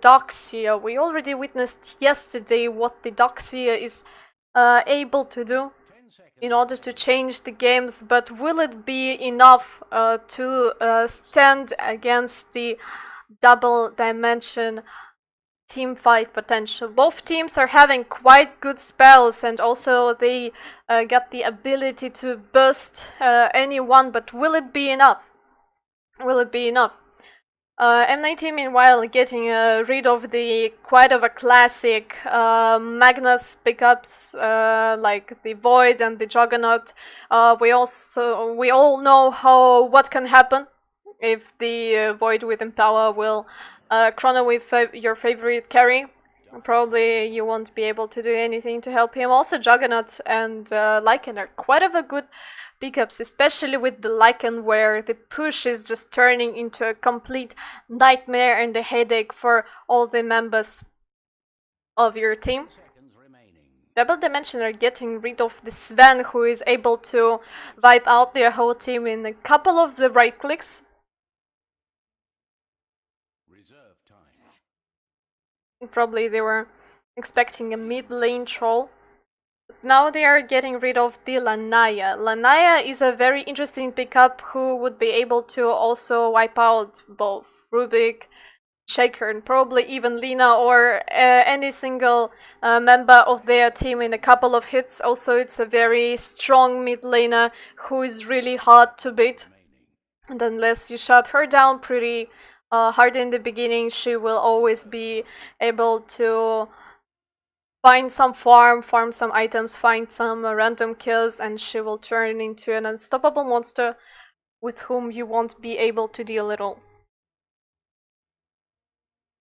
Doxia. We already witnessed yesterday what the Doxia is able to do in order to change the games, but will it be enough to stand against the double dimension team fight potential? Both teams are having quite good spells, and also they got the ability to burst anyone, but will it be enough? Will it be enough? M19 meanwhile getting rid of the quite of a classic Magnus pickups like the Void and the Juggernaut. We all know what can happen if the Void with Empower will chrono with your favorite carry. Probably you won't be able to do anything to help him. Also Juggernaut and Lycan are quite of a good pickups, especially with the Lycan, where the push is just turning into a complete nightmare and a headache for all the members of your team. Double Dimension are getting rid of the Sven, who is able to wipe out their whole team in a couple of the right clicks. Probably they were expecting a mid lane troll. Now they are getting rid of the Lanaya. Lanaya is a very interesting pickup who would be able to also wipe out both Rubik, Shaker, and probably even Lina or any single member of their team in a couple of hits. Also, it's a very strong mid laner who is really hard to beat. And unless you shut her down pretty hard in the beginning, she will always be able to find some farm some items, find some random kills, and she will turn into an unstoppable monster with whom you won't be able to deal at all.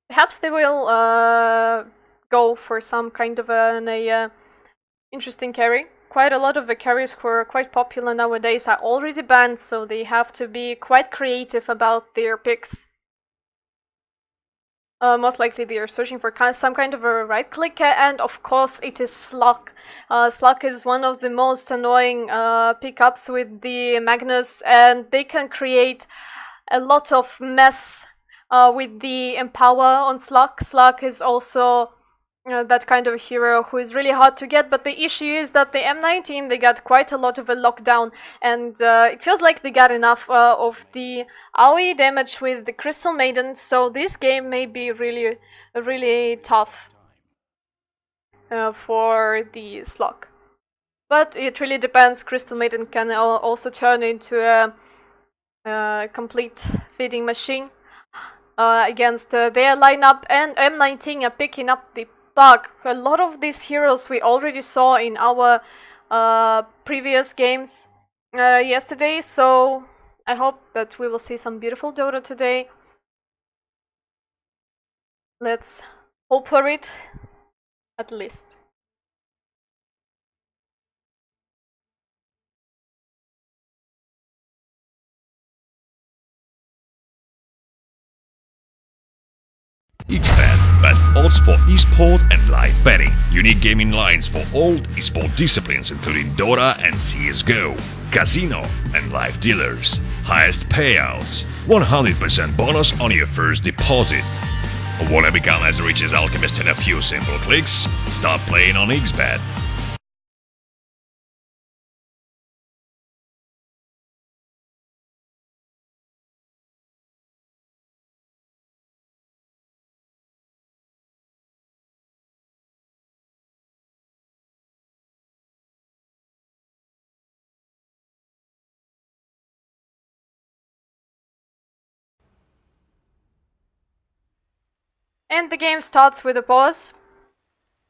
Perhaps they will go for some kind of an interesting carry. Quite a lot of the carries who are quite popular nowadays are already banned, so they have to be quite creative about their picks. Most likely they are searching for some kind of a right click, and of course it is Slug. Slug is one of the most annoying pickups with the Magnus, and they can create a lot of mess with the Empower on Slug. Slug is also that kind of hero who is really hard to get, but the issue is that the M19, they got quite a lot of a lockdown, and it feels like they got enough of the AoE damage with the Crystal Maiden, so this game may be really tough for the Slug. But it really depends. Crystal Maiden can also turn into a complete feeding machine against their lineup, and M19 are picking up the bug. A lot of these heroes we already saw in our previous games yesterday, so I hope that we will see some beautiful Dota today. Let's hope for it, at least. Xbet, best odds for esport and live betting. Unique gaming lines for all esport disciplines including Dota and CSGO. Casino and live dealers. Highest payouts. 100% bonus on your first deposit. Wanna become as rich as Alchemist in a few simple clicks? Start playing on Xbet. And the game starts with a pause.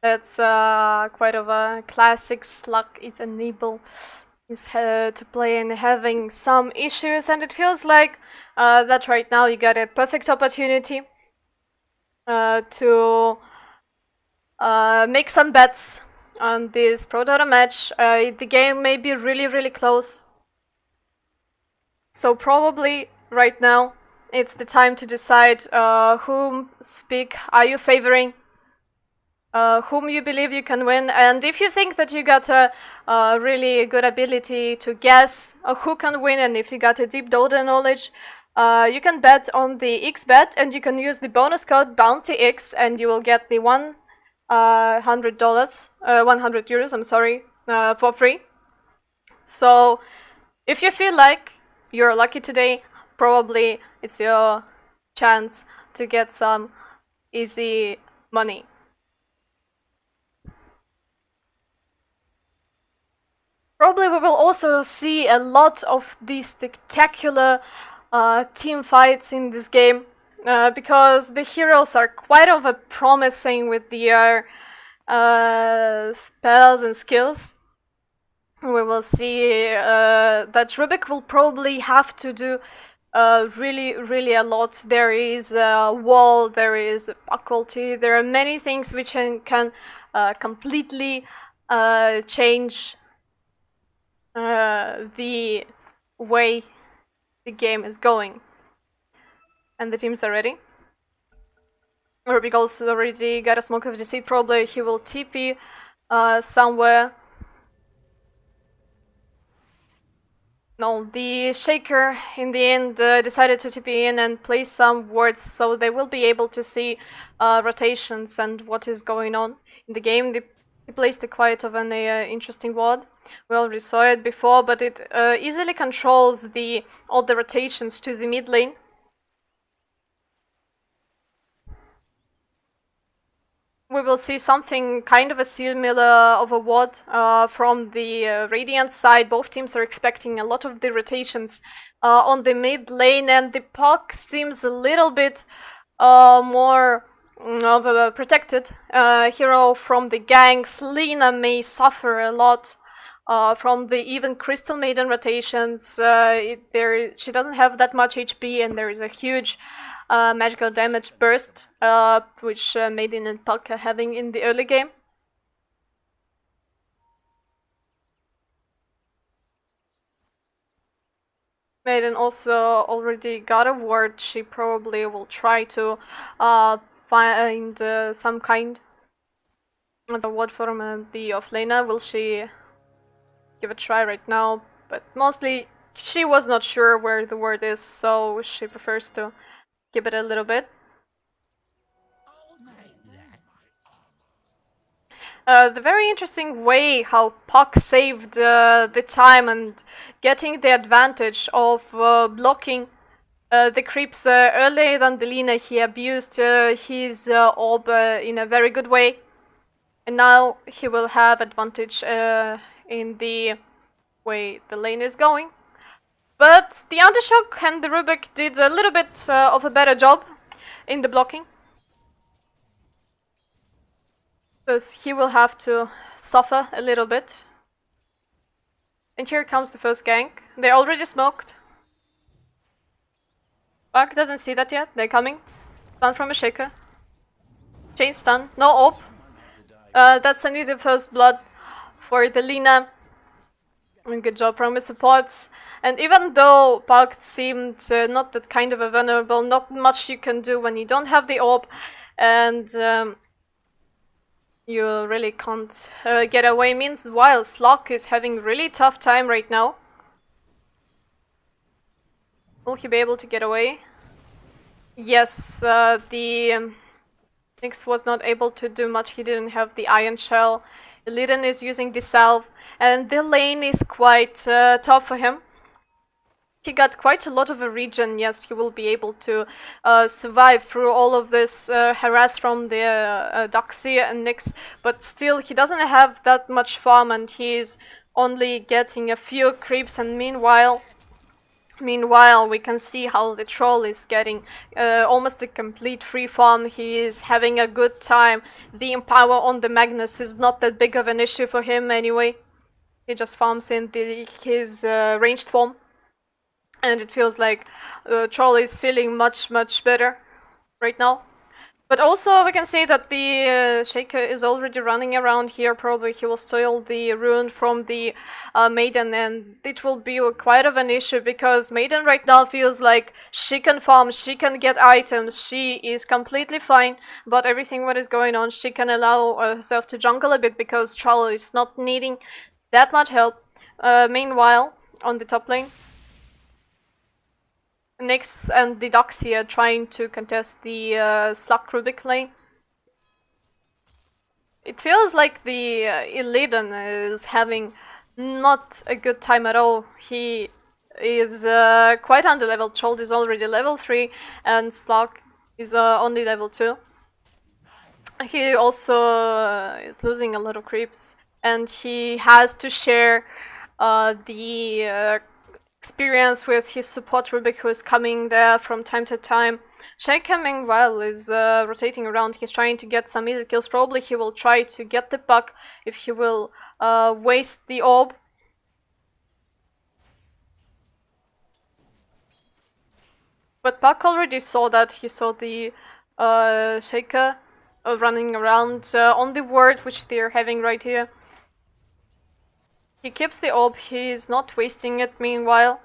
That's quite of a classic. Slug is unable to play and having some issues, and it feels like that right now you got a perfect opportunity to make some bets on this Prodota match. The game may be really close, so probably right now it's the time to decide whom pick are you favoring, whom you believe you can win, and if you think that you got a really good ability to guess who can win, and if you got a deep Dota knowledge, You can bet on the XBet, and you can use the bonus code BOUNTYX, and you will get the $100, 100 euros, I'm sorry, for free. So if you feel like you're lucky today, probably it's your chance to get some easy money. Probably we will also see a lot of these spectacular team fights in this game, because the heroes are quite promising with their spells and skills. We will see that Rubik will probably have to do really a lot. There is a wall, there is a faculty, there are many things which can completely change the way the game is going. And the teams are ready. Rubik also already got a smoke of deceit. Probably he will TP somewhere. No, the Shaker in the end decided to TP in and place some wards, so they will be able to see rotations and what is going on in the game. He placed quite of an interesting ward. We already saw it before, but it easily controls all the rotations to the mid lane. We will see something kind of a similar of a ward from the Radiant side. Both teams are expecting a lot of the rotations on the mid lane, and the Puck seems a little bit more of a protected hero from the ganks. Lina may suffer a lot from the even Crystal Maiden rotations. She doesn't have that much HP, and there is a huge magical damage burst, which Maiden and Puck are having in the early game. Maiden also already got a ward. She probably will try to find some kind of a ward from the offlaner. Will she give a try right now? But mostly she was not sure where the ward is, so she prefers to give it a little bit. The very interesting way how Puck saved the time and getting the advantage of blocking the creeps earlier than the Lina. He abused his orb in a very good way, and now he will have advantage in the way the lane is going. But the Undershock and the Rubik did a little bit of a better job in the blocking. Because he will have to suffer a little bit. And here comes the first gank. They're already smoked. Puck doesn't see that yet. They're coming. Stun from a Shaker. Chain stun. No orb. That's an easy first blood for the Lina. And good job from his supports. And even though Puck seemed not that kind of a vulnerable, not much you can do when you don't have the orb. And you really can't get away. Meanwhile, Slock is having really tough time right now. Will he be able to get away? Yes, the Nyx was not able to do much. He didn't have the Iron Shell. Illidan is using the Salve, and the lane is quite tough for him. He got quite a lot of a regen. Yes, he will be able to survive through all of this harass from the Doxy and Nyx, but still he doesn't have that much farm, and he's only getting a few creeps. And meanwhile we can see how the troll is getting almost a complete free farm. He is having a good time. The Empower on the Magnus is not that big of an issue for him anyway. He just farms in his ranged form. And it feels like the troll is feeling much better right now. But also we can see that the Shaker is already running around here. Probably he will steal the rune from the Maiden, and it will be quite of an issue because Maiden right now feels like she can farm, she can get items, she is completely fine about everything what is going on. She can allow herself to jungle a bit because troll is not needing that much help. Meanwhile, on the top lane, Nix and the Doxy are trying to contest the Slug Rubik lane. It feels like the Illidan is having not a good time at all. He is quite underleveled. Troll is already level 3 and Slug is only level 2. He also is losing a lot of creeps and he has to share the experience with his support Rubik, who is coming there from time to time. Shake, meanwhile, is rotating around. He's trying to get some easy kills. Probably he will try to get the puck if he will waste the orb. But Puck already saw that. He saw the Shaker running around on the ward, which they're having right here. He keeps the orb. He's not wasting it meanwhile.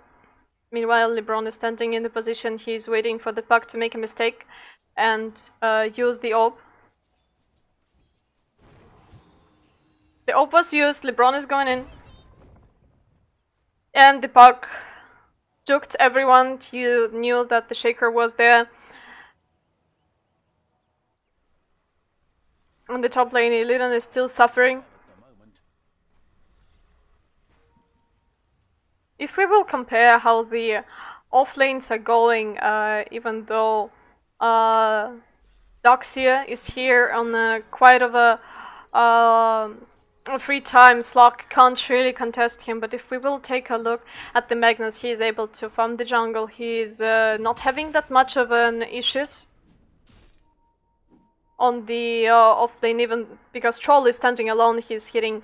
Meanwhile, LeBron is standing in the position. He's waiting for the puck to make a mistake and use the orb. The orb was used. LeBron is going in. And the puck juked everyone. You knew that the Shaker was there. On the top lane, Illidan is still suffering. If we will compare how the off lanes are going, even though Doxia is here on quite of a free time, Slug can't really contest him. But if we will take a look at the Magnus, he is able to farm the jungle. He is not having that much of an issues on the off lane, even because Troll is standing alone. He's hitting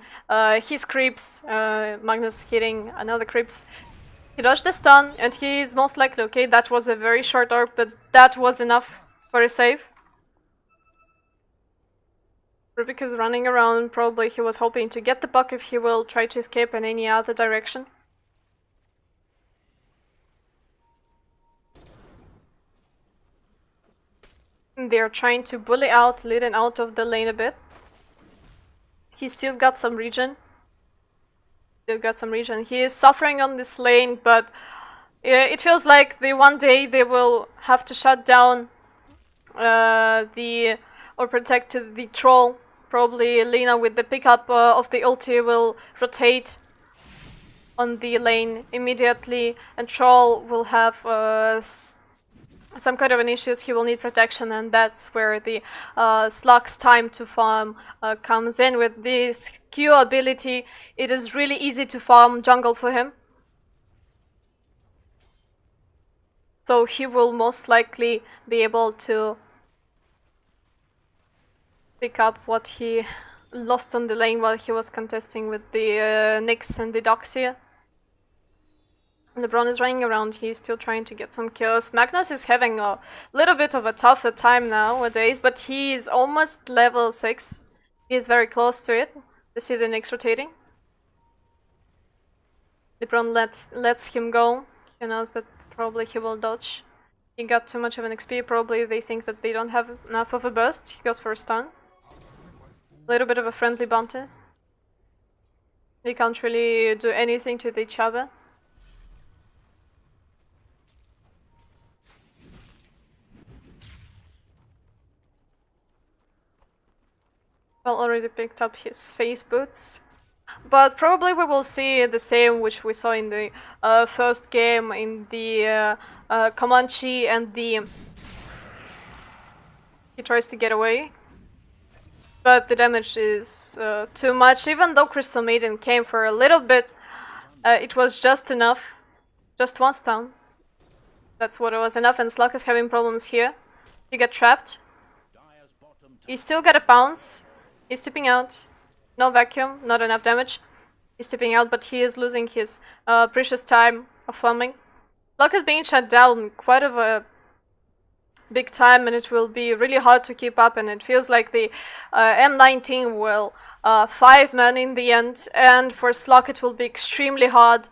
his creeps, Magnus hitting another creeps. He dodged the stun and he is most likely okay. That was a very short orb, but that was enough for a save. Rubik is running around. Probably he was hoping to get the puck if he will try to escape in any other direction. They're trying to bully out Liden out of the lane a bit. He's still got some regen. He is suffering on this lane, but it feels like one day they will have to shut down or protect the Troll. Probably Lina with the pickup of the ulti will rotate on the lane immediately, and Troll will have some kind of an issues. He will need protection, and that's where the Slug's time to farm comes in. With this Q ability, it is really easy to farm jungle for him. So he will most likely be able to pick up what he lost on the lane while he was contesting with the Nix and the Doxia. LeBron is running around. He's still trying to get some kills. Magnus is having a little bit of a tougher time nowadays, but he is almost level 6. He is very close to it. You see the Nix rotating. LeBron lets him go. He knows that probably he will dodge. He got too much of an XP. Probably they think that they don't have enough of a burst. He goes for a stun. A little bit of a friendly bounty. They can't really do anything to each other. Well, already picked up his face boots. But probably we will see the same which we saw in the first game, in the Comanche and the... He tries to get away. But the damage is too much. Even though Crystal Maiden came for a little bit, it was just enough. Just one stun. That's what it was enough, and Slug is having problems here. He got trapped. He still got a bounce. He's tipping out. No vacuum, not enough damage. He's tipping out, but he is losing his precious time of farming. Slug is being shut down quite of a big time, and it will be really hard to keep up, and it feels like the M19 will 5-man in the end, and for Slug it will be extremely hard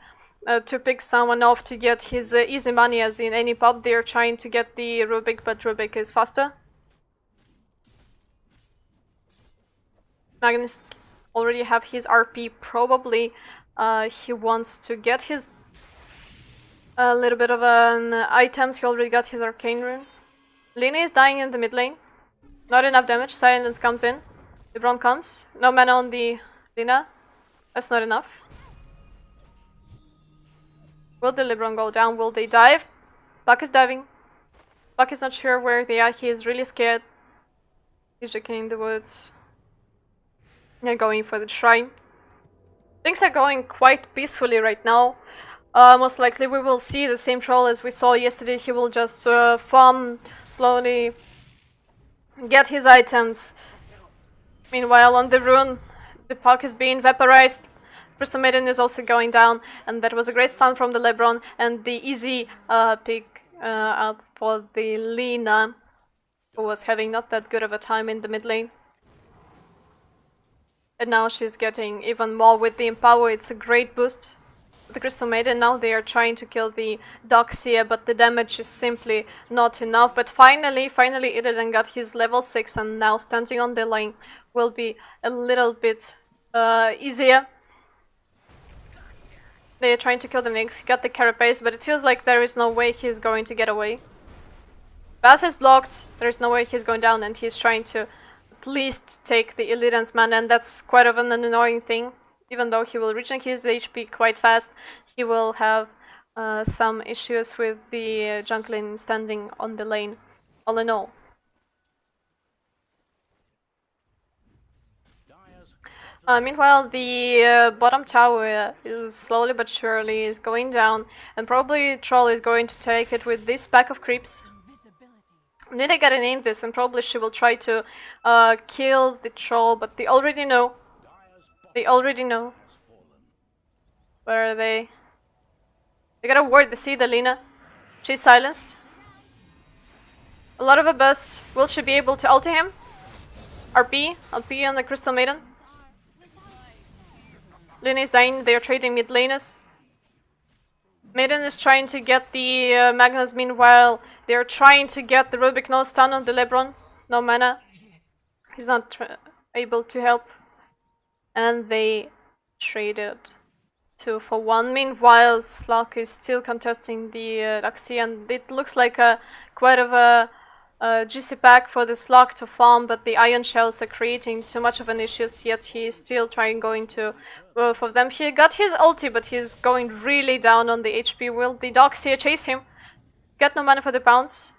to pick someone off to get his easy money, as in any pub they're trying to get the Rubik, but Rubik is faster. Magnus already have his RP. Probably he wants to get his a little bit of an items. He already got his arcane rune. Lina is dying in the mid lane. Not enough damage. Silence comes in. LeBron comes. No mana on the Lina. That's not enough. Will the LeBron go down? Will they dive? Buck is diving. Buck is not sure where they are. He is really scared. He's looking in the woods. They're going for the shrine. Things are going quite peacefully right now. Most likely we will see the same troll as we saw yesterday. He will just farm slowly, get his items. Meanwhile on the rune, the puck is being vaporized. Crystal Maiden is also going down, and that was a great stun from the LeBron, and the easy pick up for the Lina, who was having not that good of a time in the mid lane. And now she's getting even more with the Empower. It's a great boost. The Crystal Maiden, now they are trying to kill the Doxia, but the damage is simply not enough. But finally Illidan got his level 6, and now standing on the lane will be a little bit easier. They are trying to kill the Nyx. He got the carapace, but it feels like there is no way he's going to get away. Path is blocked, there is no way he's going down, and he's trying to at least take the Illidan's mana, and that's quite of an annoying thing. Even though he will regenerate his HP quite fast, he will have some issues with the jungling standing on the lane, all in all. Meanwhile, the bottom tower is slowly but surely is going down, and probably Troll is going to take it with this pack of creeps. Nina got an in this, and probably she will try to kill the Troll, but they already know. They already know. Where are they? They got a ward, they see the Lina. She's silenced. A lot of a burst. Will she be able to ulti him? RP on the Crystal Maiden. Lina is dying, they are trading mid laners. Maiden is trying to get the Magnus, meanwhile they are trying to get the Rubik no stun on the LeBron. No mana. He's not able to help. And they traded 2 for 1. Meanwhile, Slug is still contesting the Doxy, and it looks like a quite of a juicy pack for the Slug to farm, but the Iron Shells are creating too much of an issue, yet he is still going to for them. He got his ulti, but he's going really down on the HP. Will the Doxy chase him? Got no mana for the bounce.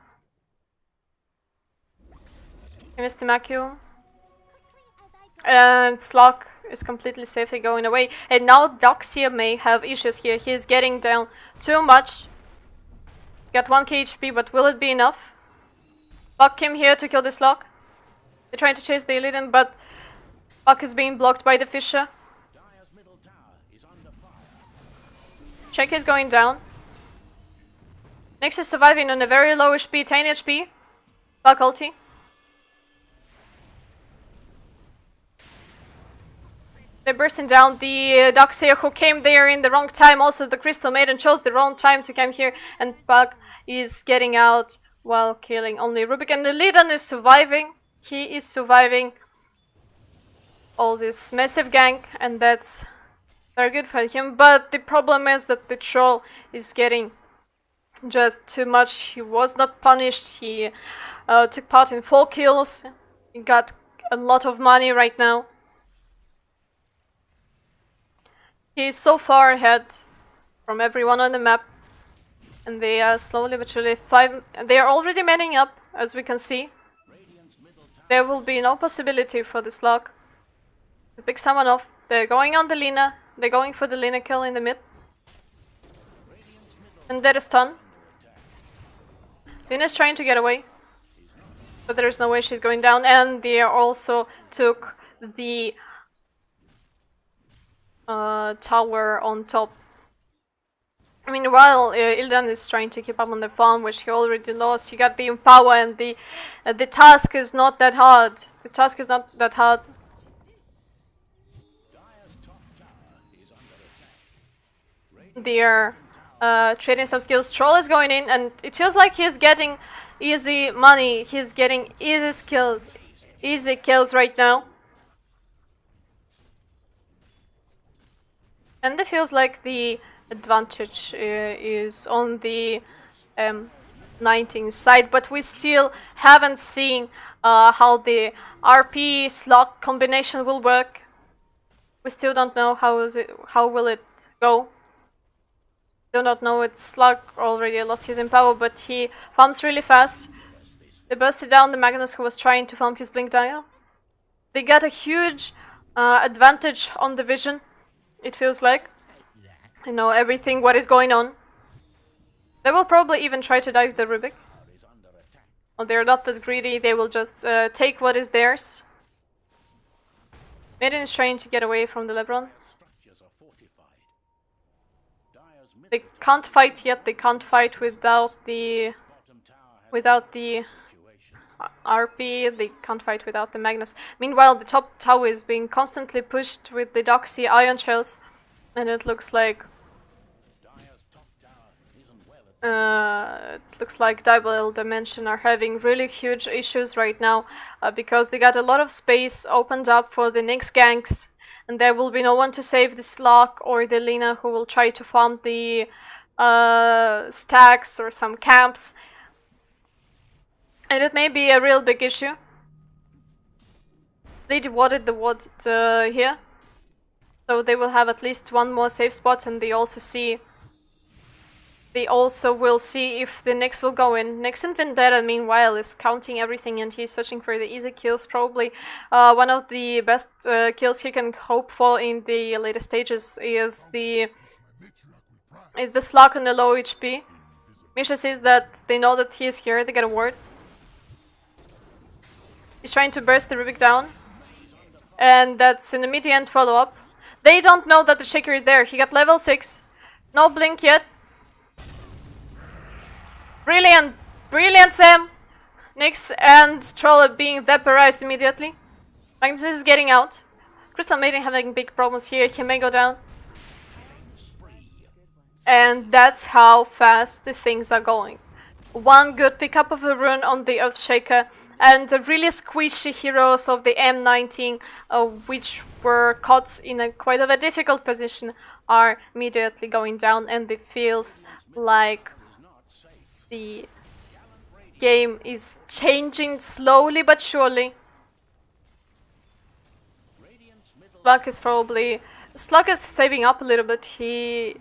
He missed the Maku. And Slug is completely safely going away, and now Doxia may have issues here. He's getting down too much. Got 1k HP, but will it be enough? Buck came here to kill the Slug. They're trying to chase the Illidan, but Buck is being blocked by the Fisher. Check is going down. Nyx is surviving on a very low HP, 10 HP. Buck ulti. They're bursting down. The Doxia who came there in the wrong time. Also the Crystal Maiden chose the wrong time to come here, and Buck is getting out while killing only Rubik. And the Illidan is surviving. He is surviving all this massive gank, and that's very good for him. But the problem is that the Troll is getting just too much. He was not punished. He took part in 4 kills. He got a lot of money right now. He is so far ahead from everyone on the map, and they are slowly but surely they are already manning up, as we can see. There will be no possibility for the Slug to pick someone off. They're going on the Lina. They're going for the Lina kill in the mid. And that is stun. Lina's trying to get away, but there is no way she's going down, and they also took the tower on top. Meanwhile, Illidan is trying to keep up on the farm, which he already lost. He got the Empower, and the task is not that hard. The task is not that hard. They are trading some skills. Troll is going in, and it feels like he's getting easy money. He's getting easy skills, easy kills right now. And it feels like the advantage is on the M19 side, but we still haven't seen how the RP slot combination will work. We still don't know how will it go. Do not know. It's Slug already lost his Empower, but he farms really fast. They bursted down the Magnus who was trying to farm his Blink Dial. They got a huge advantage on the vision, it feels like. They know everything what is going on. They will probably even try to dive the Rubik. Oh, they're not that greedy, they will just take what is theirs. Maiden is trying to get away from the Lebron. They can't fight yet, they can't fight without the RP, they can't fight without the Magnus. Meanwhile, the top tower is being constantly pushed with the Doxy Ion Shells, and it looks like Double Dimension are having really huge issues right now because they got a lot of space opened up for the Nyx ganks, and there will be no one to save the Slug or the Lina who will try to farm the stacks or some camps. And it may be a real big issue. They dewatered the water here, so they will have at least one more safe spot, and they also will see if the Nyx will go in. Nyx and Vendetta, meanwhile, is counting everything, and he's searching for the easy kills. Probably one of the best kills he can hope for in the later stages is the Slug on the low HP. Misha says that they know that he is here. They get a ward. He's trying to burst the Rubik down, and that's an immediate follow-up. They don't know that the Shaker is there. He got level 6. No blink yet. Brilliant! Brilliant, Sam! Nyx and Troll are being vaporized immediately. Magnus is getting out. Crystal Maiden having big problems here. He may go down. And that's how fast the things are going. One good pickup of a rune on the Earthshaker, and the really squishy heroes of the M19, which were caught in quite of a difficult position, are immediately going down, and it feels like the game is changing slowly but surely. Slug is saving up a little bit. He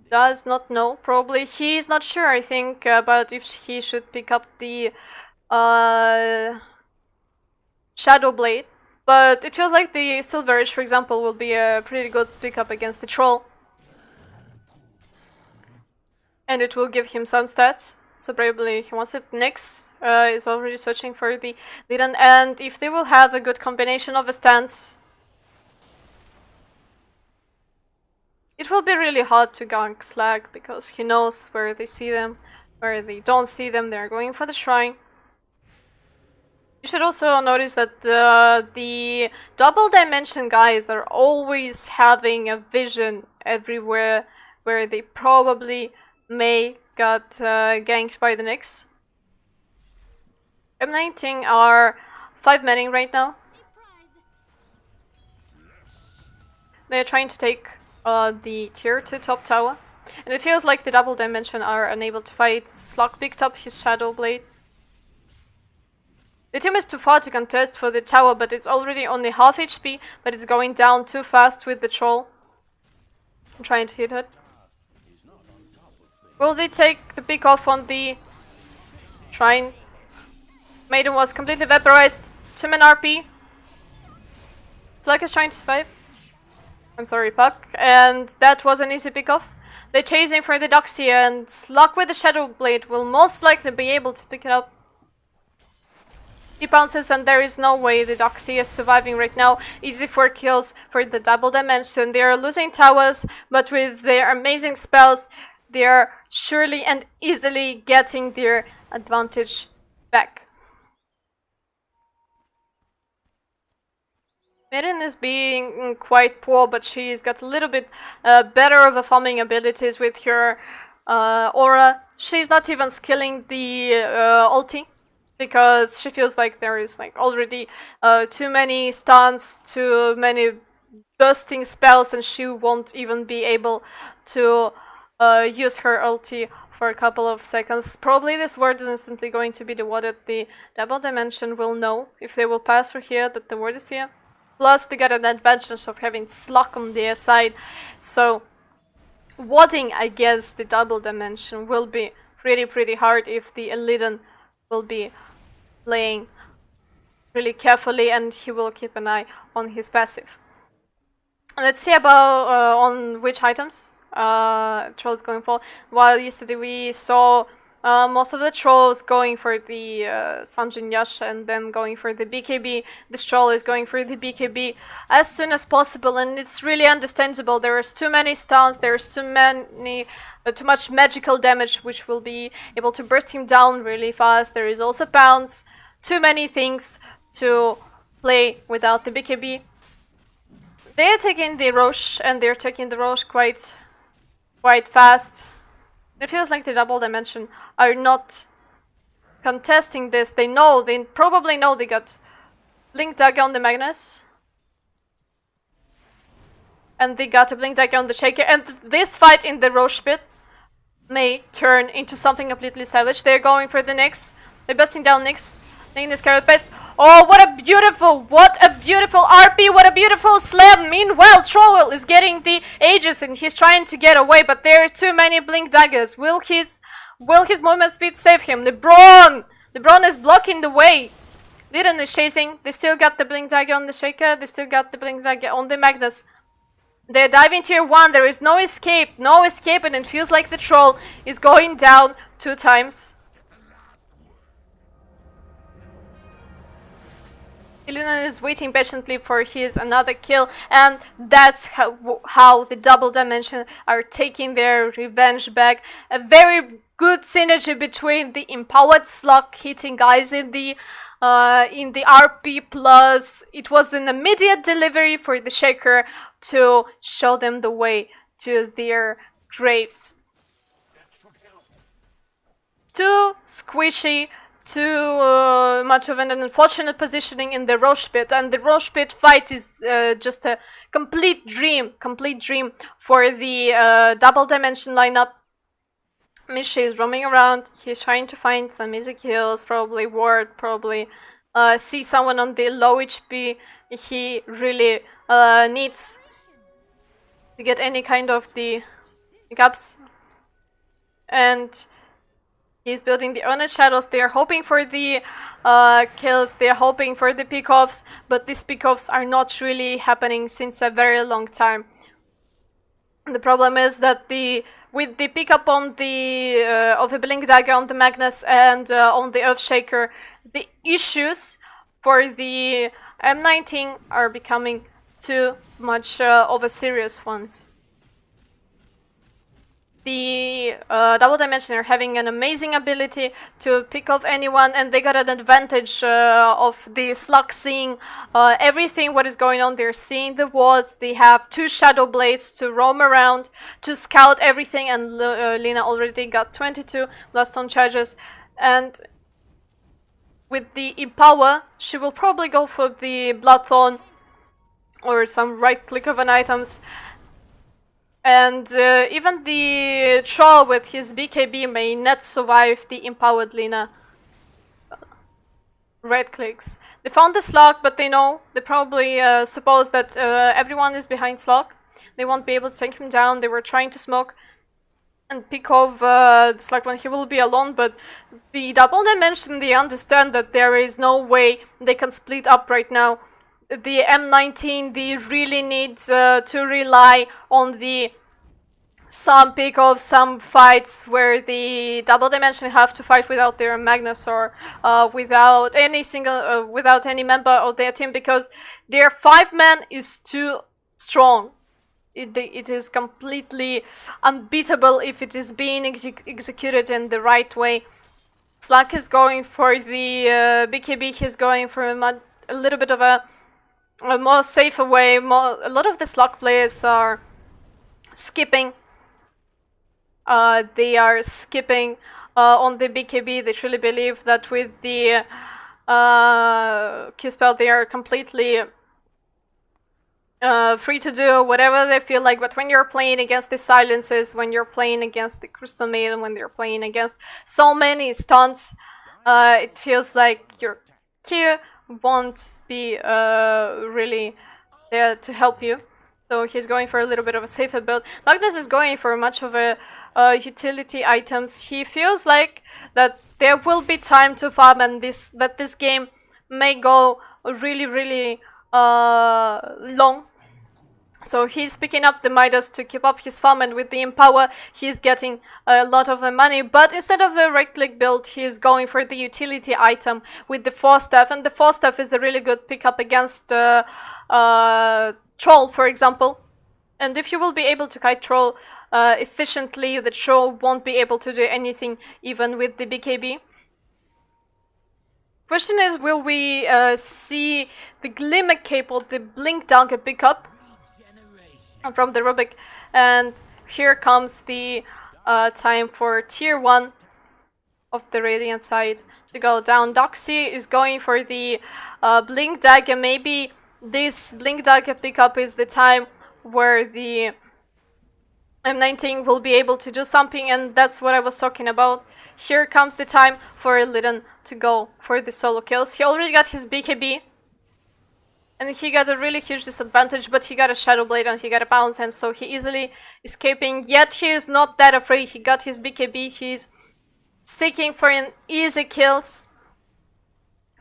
does not know, probably. He's not sure, I think, about if he should pick up the Shadow Blade, but it feels like the Silver Edge, for example, will be a pretty good pickup against the Troll, and it will give him some stats, so probably he wants it. Nyx is already searching for the Lidan, and if they will have a good combination of a stance, it will be really hard to gank Slag, because he knows where they see them, where they don't see them. They're going for the shrine. You should also notice that the double dimension guys are always having a vision everywhere where they probably may got ganked by the Nyx. M19 are 5-manning right now. They're trying to take the tier 2 top tower, and it feels like the double dimension are unable to fight. Slug picked up his Shadow Blade. The team is too far to contest for the tower, but it's already only half HP, but it's going down too fast with the Troll. I'm trying to hit it. Will they take the pick off on the shrine? Maiden was completely vaporized. 2-man RP. Slug is trying to survive. I'm sorry, Puck. And that was an easy pick off. They're chasing for the Doxy, and Slug with the Shadow Blade will most likely be able to pick it up. He bounces, and there is no way the Doxy is surviving right now. Easy 4 kills for the double dimension. They are losing towers, but with their amazing spells, they are surely and easily getting their advantage back. Maiden is being quite poor, but she's got a little bit better of a farming abilities with her aura. She's not even skilling the ulti, because she feels like there is already too many stuns, too many bursting spells, and she won't even be able to use her ulti for a couple of seconds. Probably this ward is instantly going to be dewaarded. The double dimension will know if they will pass through here that the ward is here. Plus they got an advantage of having Slug on their side, so warding against the double dimension will be pretty hard if the Illidan will be playing really carefully, and he will keep an eye on his passive. Let's see about on which items trolls going for. While yesterday we saw most of the trolls going for the Sanjin Yash and then going for the BKB. This troll is going for the BKB as soon as possible, and it's really understandable. There's too many stuns, there's too much magical damage which will be able to burst him down really fast. There is also bounce, too many things to play without the BKB. They're taking the Roche, and they're taking the Roche quite fast. It feels like the double dimension are not contesting this. They probably know they got Blink Dagger on the Magnus. And they got a Blink Dagger on the Shaker. And this fight in the Roche pit may turn into something completely savage. They're going for the Nyx. They're busting down Nyx. Taking this carrot paste. Oh, what a beautiful RP, what a beautiful slam. Meanwhile, Troll is getting the Aegis and he's trying to get away, but there are too many Blink Daggers. Will his movement speed save him? LeBron is blocking the way. Liden is chasing. They still got the Blink Dagger on the Shaker. They still got the Blink Dagger on the Magnus. They're diving tier 1. There is no escape, and it feels like the Troll is going down 2 times. Illidan is waiting patiently for his another kill, and that's how the double dimension are taking their revenge back. A very good synergy between the empowered Slug hitting guys in the RP, plus it was an immediate delivery for the Shaker to show them the way to their graves. Too squishy, too much of an unfortunate positioning in the Roche pit, and the Roche pit fight is just a complete dream for the double dimension lineup. Misha is roaming around. He's trying to find some easy kills, probably ward, probably see someone on the low HP. He really needs to get any kind of the gaps, and he's building the Earned Shadows. They are hoping for the kills, they are hoping for the pickoffs, but these pickoffs are not really happening since a very long time. The problem is that with the pickup on the of a Blink Dagger on the Magnus and on the Earthshaker, the issues for the M19 are becoming too much of a serious ones. The double dimension are having an amazing ability to pick off anyone, and they got an advantage of the Slug seeing everything what is going on. They're seeing the wards. They have 2 Shadow Blades to roam around, to scout everything, and Lina already got 22 Bloodstone charges. And with the Empower, she will probably go for the Bloodthorn or some right click of an items. And even the Troll with his BKB may not survive the empowered Lina right clicks. They found the Slug, but they probably suppose that everyone is behind Slug. They won't be able to take him down. They were trying to smoke and pick off the Slug when he will be alone, but the double dimension, they understand that there is no way they can split up right now. The M19, they really need to rely on the some pickoffs, some fights where the double dimension have to fight without their Magnus or without any member of their team, because their 5-man is too strong. It is completely unbeatable if it is being executed in the right way. Slug is going for the BKB. He's going for a little bit of a more safer way. A lot of the Slug players are skipping. They are skipping on the BKB. They truly believe that with the Q spell they are completely free to do whatever they feel like, but when you're playing against the silences, when you're playing against the Crystal Maiden, when you're playing against so many stunts, it feels like your Q won't be really there to help you. So he's going for a little bit of a safer build. Magnus is going for much of a utility items. He feels like that there will be time to farm, and that this game may go really long. So he's picking up the Midas to keep up his farm, and with the Empower he's getting a lot of money. But instead of a right-click build, he's going for the utility item with the Force Staff, and the Force Staff is a really good pickup against Troll, for example. And if you will be able to kite Troll efficiently, the Troll won't be able to do anything even with the BKB. Question is, will we see the Glimmer Cable, the Blink Dagger pickup from the Rubik? And here comes the time for tier 1 of the Radiant side to go down. Doxy is going for the Blink Dagger. Maybe this Blink Dagger pickup is the time where the M19 will be able to do something, and that's what I was talking about. Here comes the time for Litten to go for the solo kills. He already got his BKB, and he got a really huge disadvantage, but he got a Shadow Blade and he got a Bounce, and so he easily escaping. Yet he is not that afraid. He got his BKB. He's seeking for an easy kills.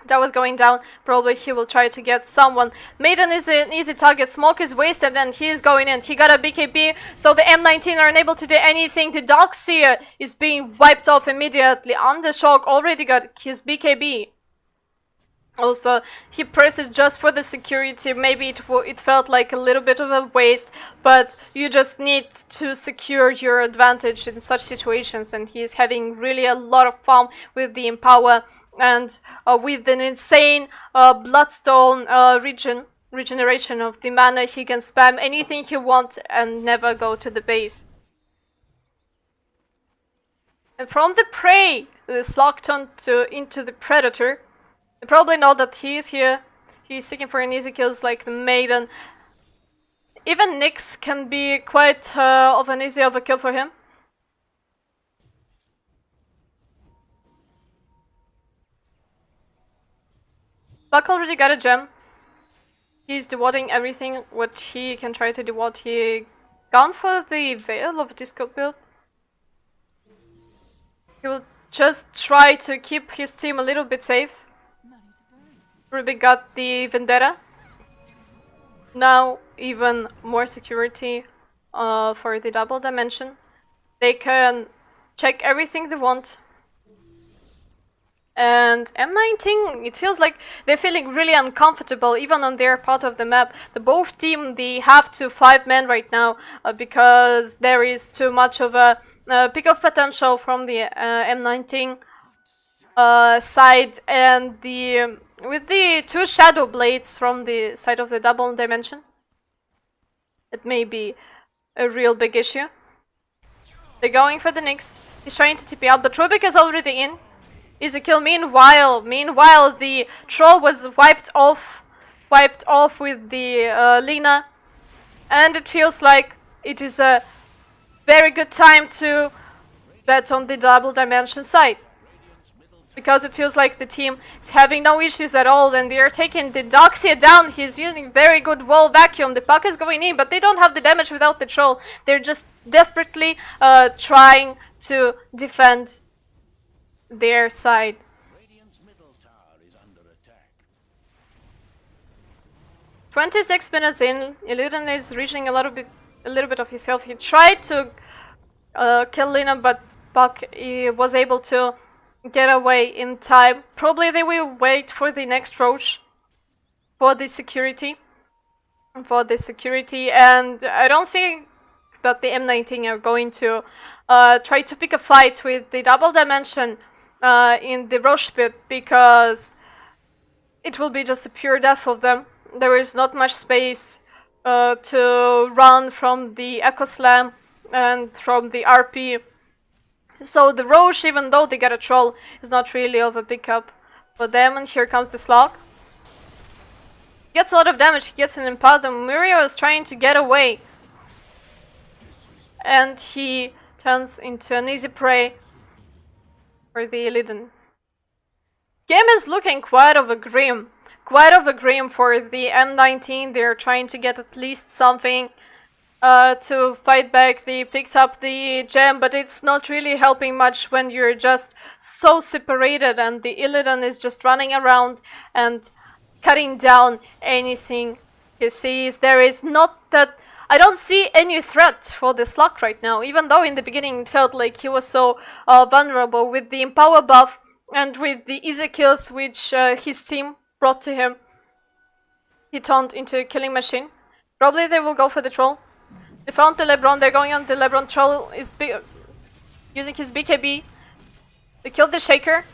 That was going down. Probably he will try to get someone. Maiden is an easy target. Smoke is wasted and he's going in. He got a BKB, so the M19 are unable to do anything. The Darkseer is being wiped off immediately. Undershock already got his BKB. Also, he pressed it just for the security. Maybe it felt like a little bit of a waste, but you just need to secure your advantage in such situations, and he is having really a lot of fun with the Empower. And with an insane Bloodstone regeneration of the mana, he can spam anything he wants and never go to the base. And from the Prey, the Slug turned into the Predator. You probably know that he is here. He's seeking for an easy kills like the Maiden. Even Nyx can be quite of an easy overkill for him. Buck already got a gem. He's dewatting everything what he can try to dewat. He gone for the Veil of Disco build. He will just try to keep his team a little bit safe. Ruby got the Vendetta. Now even more security for the double dimension. They can check everything they want. And M19, it feels like they're feeling really uncomfortable even on their part of the map. The both team, they have to 5 men right now because there is too much of a pick-off potential from the M19 side, and with the 2 Shadow Blades from the side of the double dimension, it may be a real big issue. They're going for the Nyx. He's trying to TP out, but Rubik is already in. Is a kill. Meanwhile, the Troll was wiped off with the Lina, and it feels like it is a very good time to bet on the double dimension side, because it feels like the team is having no issues at all, and they are taking the Doxia down. He's using very good wall vacuum. The puck is going in, but they don't have the damage without the Troll. They're just desperately trying to defend their side. 26 minutes in, Illidan is reaching a little bit of his health. He tried to kill Lina, but Buck was able to get away in time. Probably they will wait for the next Roach for the security. And I don't think that the M19 are going to try to pick a fight with the double dimension in the Roche pit, because it will be just a pure death of them. There is not much space to run from the Echo Slam and from the RP. So the Roche, even though they get a Troll, is not really of a pickup for them. And here comes the Slug. Gets a lot of damage, he gets an impact. The Muriel is trying to get away. And he turns into an easy prey for the Illidan. Game is looking quite of a grim. Quite of a grim for the M19. They're trying to get at least something to fight back. They picked up the gem, but it's not really helping much when you're just so separated and the Illidan is just running around and cutting down anything he sees. There is not that... I don't see any threat for the Slug right now, even though in the beginning it felt like he was so vulnerable with the Empower buff and with the easy kills which his team brought to him. He turned into a killing machine. Probably they will go for the troll. They found the Lebron, they're going on the Lebron. Troll is using his BKB. They killed the Shaker.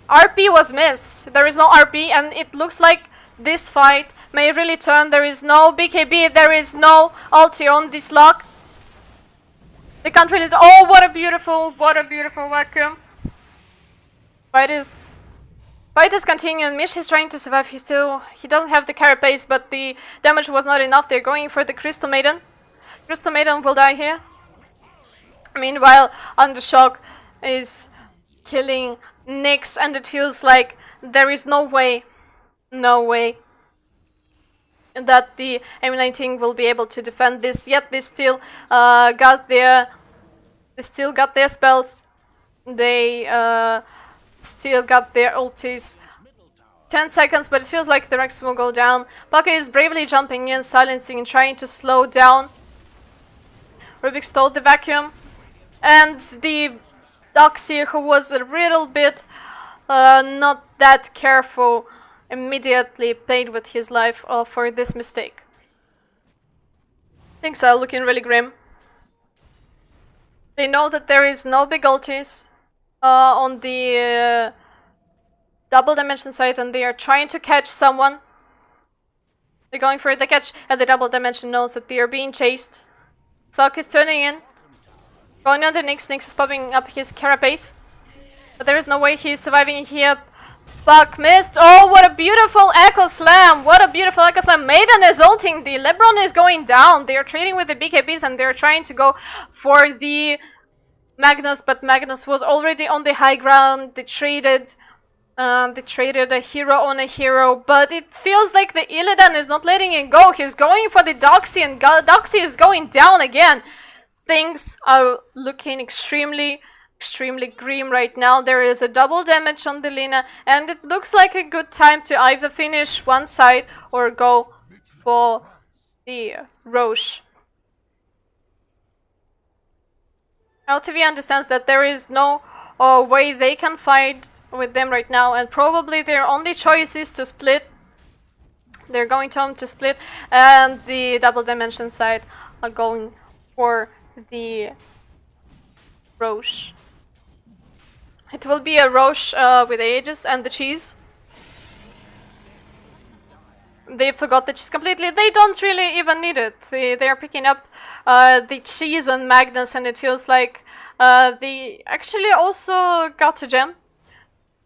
RP was missed. There is no RP and it looks like this fight may really turn. There is no BKB, there is no ulti on this lock. They can't really... Oh, what a beautiful vacuum. Fight is continuing. Misha is trying to survive. He doesn't have the carapace, but the damage was not enough. They're going for the Crystal Maiden. Crystal Maiden will die here. Meanwhile, Undershock is killing Nyx, and it feels like there is no way that the M19 will be able to defend this. Yet they still got their spells. They still got their ultis. 10 seconds, but it feels like the Rex will go down. Baka is bravely jumping in, silencing and trying to slow down. Rubik stole the vacuum. And the Doxy, who was a little bit not that careful, immediately paid with his life for this mistake. Things are looking really grim. They know that there is no big ultis on the double dimension side, and they are trying to catch someone. They're going for the catch, and the double dimension knows that they are being chased. Salk is turning in. Going on the Nyx. Nyx is popping up his carapace. But there is no way he is surviving here. Buck missed. Oh, what a beautiful Echo Slam. What a beautiful Echo Slam. Maiden is ulting. The Lebron is going down. They are trading with the BKBs and they're trying to go for the Magnus. But Magnus was already on the high ground. They traded a hero on a hero. But it feels like the Illidan is not letting it go. He's going for the Doxy and Doxy is going down again. Things are looking extremely grim right now. There is a double damage on the Lina, and it looks like a good time to either finish one side or go for the Roche. iLTW understands that there is no way they can fight with them right now, and probably their only choice is to split. They're going to split, and the double dimension side are going for the Roche. It will be a Roche with Aegis and the cheese. They forgot the cheese completely. They don't really even need it. They are picking up the cheese on Magnus, and it feels like they actually also got a gem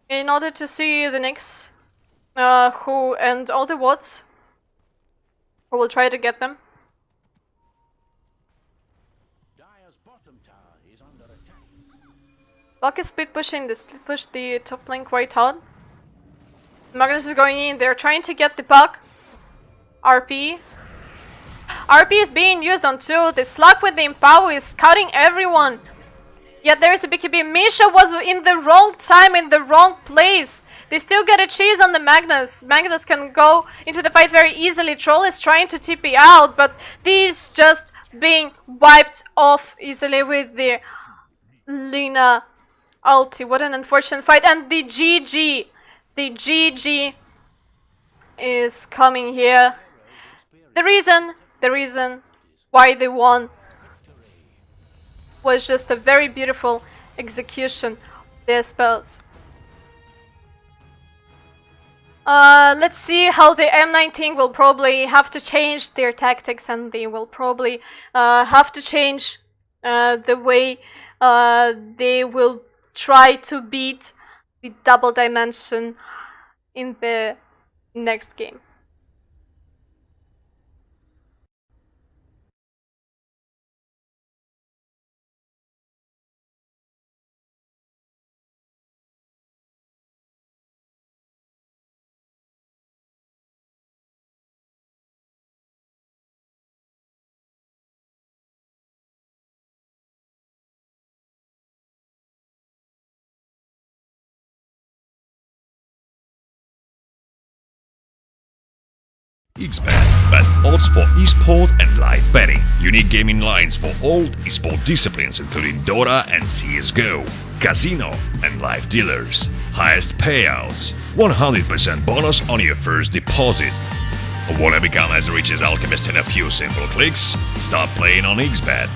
in order to see the Nyx and all the wards who will try to get them. Buck is split pushing. They split push the top lane quite hard. Magnus is going in. They're trying to get the puck. RP is being used on 2. The Slug with the Empower is cutting everyone. Yet there is a BKB. Misha was in the wrong time, in the wrong place. They still get a cheese on the Magnus. Magnus can go into the fight very easily. Troll is trying to TP out, but these just being wiped off easily with the Lina ulti. What an unfortunate fight. And the GG is coming here. The reason why they won was just a very beautiful execution of their spells. Let's see how the M19 will probably have to change their tactics, and they will probably have to change the way they will try to beat the double dimension in the next game. Xbet, best odds for esport and live betting. Unique gaming lines for all esport disciplines including Dota and CSGO. Casino and live dealers. Highest payouts. 100% bonus on your first deposit. Wanna become as rich as Alchemist in a few simple clicks? Start playing on Xbet.